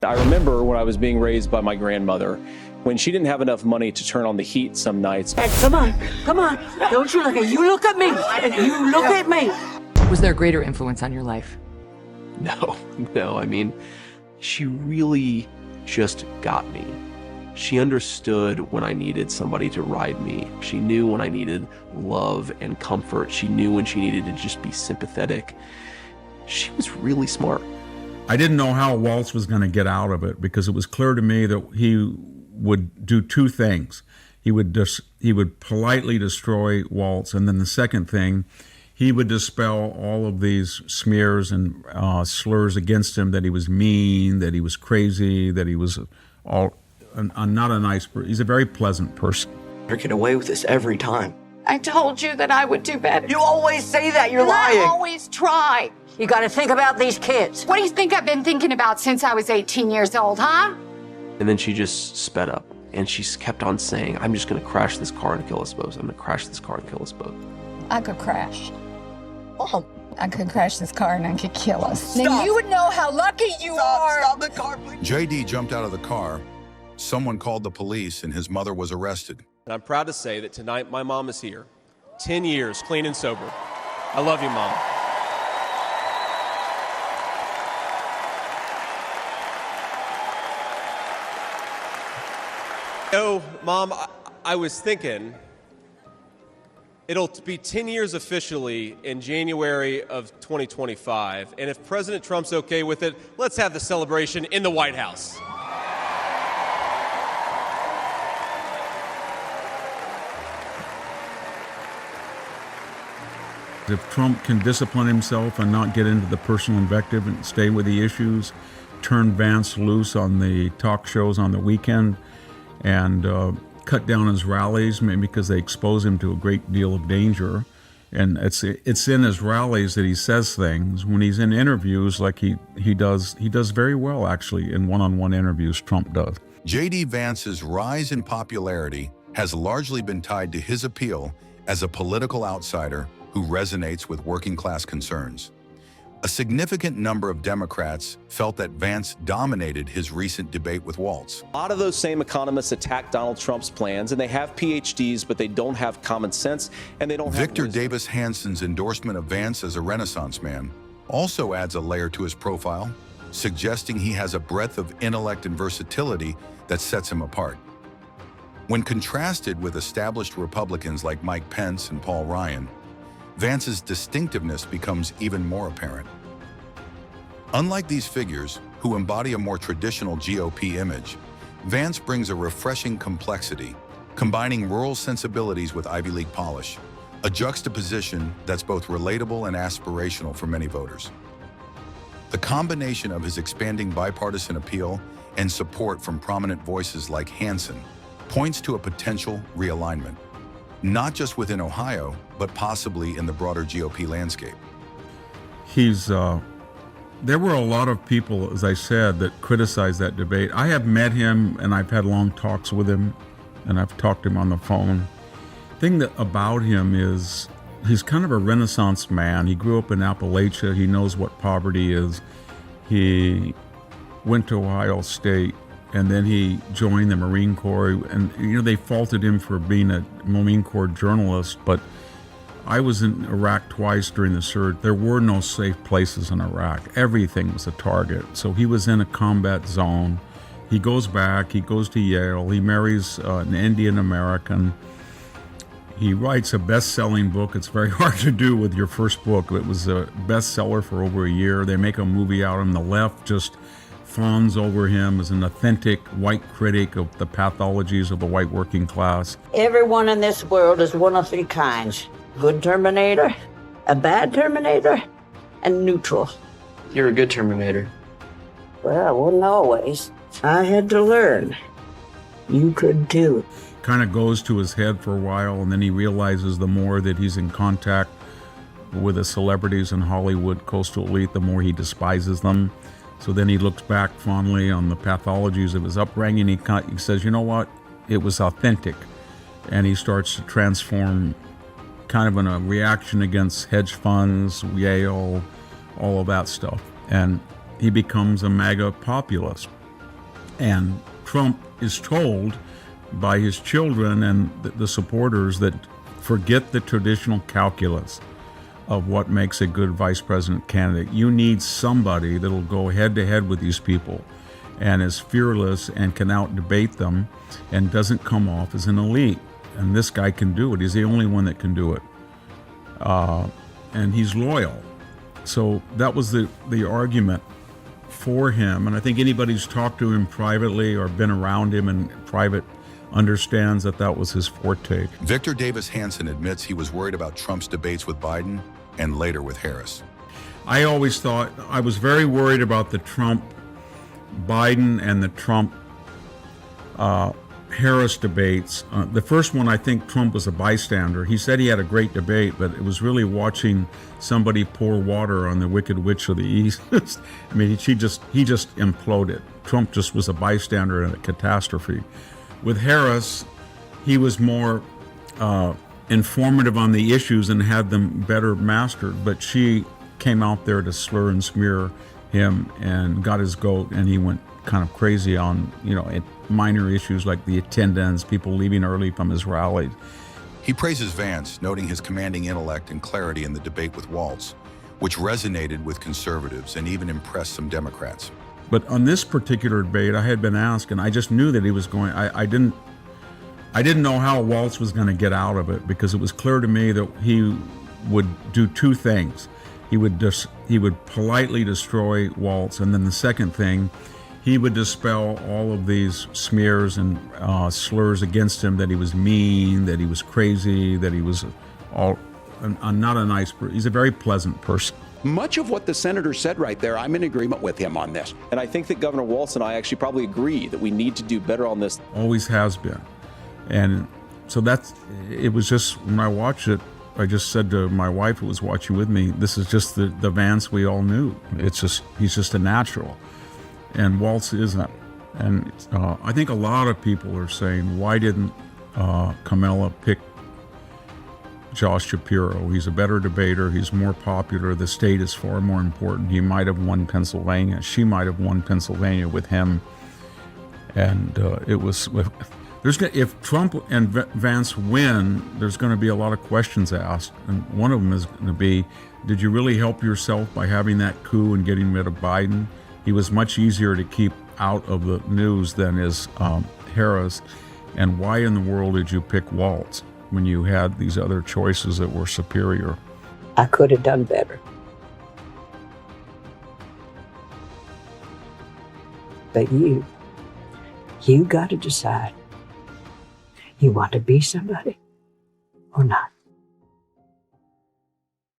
I remember when I was being raised by my grandmother, when she didn't have enough money to turn on the heat some nights. Hey, come on. Don't you look at you look at me. You look at me. Was there a greater influence on your life? No. I mean, she really just got me. She understood when I needed somebody to ride me. She knew when I needed love and comfort. She knew when she needed to just be sympathetic. She was really smart. I didn't know how Waltz was going to get out of it, because it was clear to me that he would do two things. He would politely destroy Waltz, and then the second thing, he would dispel all of these smears and slurs against him, that he was mean, that he was crazy, that he was not a nice person. He's a very pleasant person. You're getting away with this every time. I told you that I would do better. You always say that. You're lying. I always try. You got to think about these kids. What do you think I've been thinking about since I was 18 years old, huh? And then she just sped up, and she kept on saying, I'm just going to crash this car and kill us both. I'm going to crash this car and kill us both. I could crash. Mom, I could crash this car and I could kill us. Stop. Then you would know how lucky you are. Stop the car, please. JD jumped out of the car. Someone called the police, and his mother was arrested. And I'm proud to say that tonight my mom is here. 10 years, clean and sober. I love you, Mom. No, Mom, I was thinking it'll be 10 years officially in January of 2025, and if President Trump's okay with it, let's have the celebration in the White House. If Trump can discipline himself and not get into the personal invective and stay with the issues, turn Vance loose on the talk shows on the weekend, and cut down his rallies, maybe because they expose him to a great deal of danger. And it's in his rallies that he says things. When he's in interviews, like he does very well, actually, in one-on-one interviews, Trump does. JD Vance's rise in popularity has largely been tied to his appeal as a political outsider who resonates with working-class concerns. A significant number of Democrats felt that Vance dominated his recent debate with Waltz. A lot of those same economists attack Donald Trump's plans, and they have PhDs, but they don't have common sense, and they don't have Victor wisdom. Davis Hanson's endorsement of Vance as a Renaissance man also adds a layer to his profile, suggesting he has a breadth of intellect and versatility that sets him apart. When contrasted with established Republicans like Mike Pence and Paul Ryan, Vance's distinctiveness becomes even more apparent. Unlike these figures, who embody a more traditional GOP image, Vance brings a refreshing complexity, combining rural sensibilities with Ivy League polish, a juxtaposition that's both relatable and aspirational for many voters. The combination of his expanding bipartisan appeal and support from prominent voices like Hanson points to a potential realignment, not just within Ohio, but possibly in the broader GOP landscape. There were a lot of people, as I said, that criticized that debate. I have met him, and I've had long talks with him, and I've talked to him on the phone. The thing about him is he's kind of a Renaissance man. He grew up in Appalachia. He knows what poverty is. He went to Ohio State, and then he joined the Marine Corps. And, they faulted him for being a Marine Corps journalist, but I was in Iraq twice during the surge. There were no safe places in Iraq. Everything was a target. So he was in a combat zone. He goes back, he goes to Yale, he marries an Indian American. He writes a best-selling book. It's very hard to do with your first book. It was a bestseller for over a year. They make a movie out of him. The left just fawns over him as an authentic white critic of the pathologies of the white working class. Everyone in this world is one of three kinds. Good Terminator, a bad Terminator, and neutral. You're a good Terminator. Well, I wasn't always. I had to learn. You could too. Kind of goes to his head for a while, and then he realizes the more that he's in contact with the celebrities in Hollywood, coastal elite, the more he despises them. So then he looks back fondly on the pathologies of his upbringing. He says, you know what? It was authentic. And he starts to transform, kind of in a reaction against hedge funds, Yale, all of that stuff. And he becomes a MAGA populist. And Trump is told by his children and the supporters that forget the traditional calculus of what makes a good vice president candidate. You need somebody that'll go head to head with these people and is fearless and can out-debate them and doesn't come off as an elite. And this guy can do it. He's the only one that can do it. And he's loyal. So that was the argument for him. And I think anybody who's talked to him privately or been around him in private understands that that was his forte. Victor Davis Hanson admits he was worried about Trump's debates with Biden and later with Harris. I always thought, I was very worried about the Trump-Biden and the Trump-Harris debates. The first one, I think Trump was a bystander. He said he had a great debate, but it was really watching somebody pour water on the Wicked Witch of the East. I mean, he just imploded. Trump just was a bystander in a catastrophe. With Harris, he was more informative on the issues and had them better mastered, but she came out there to slur and smear him and got his goat, and he went kind of crazy on, minor issues like the attendance, people leaving early from his rallies. He praises Vance, noting his commanding intellect and clarity in the debate with Waltz, which resonated with conservatives and even impressed some Democrats. But on this particular debate, I had been asked, and I just knew that he was going. I didn't know how Waltz was going to get out of it, because it was clear to me that he would do two things. He would politely destroy Waltz, and then the second thing, he would dispel all of these smears and slurs against him, that he was mean, that he was crazy, that he was not a nice person. He's a very pleasant person. Much of what the senator said right there, I'm in agreement with him on this. And I think that Governor Waltz and I actually probably agree that we need to do better on this. Always has been. And so it was just, when I watched it, I just said to my wife who was watching with me, this is just the Vance we all knew. He's just a natural. And Waltz isn't. And I think a lot of people are saying, why didn't Kamala pick Josh Shapiro? He's a better debater. He's more popular. The state is far more important. He might have won Pennsylvania. She might have won Pennsylvania with him. And if Trump and Vance win, there's going to be a lot of questions asked. And one of them is going to be, did you really help yourself by having that coup and getting rid of Biden? He was much easier to keep out of the news than is Harris. And why in the world did you pick Waltz when you had these other choices that were superior? I could have done better. But you got to decide. You want to be somebody or not?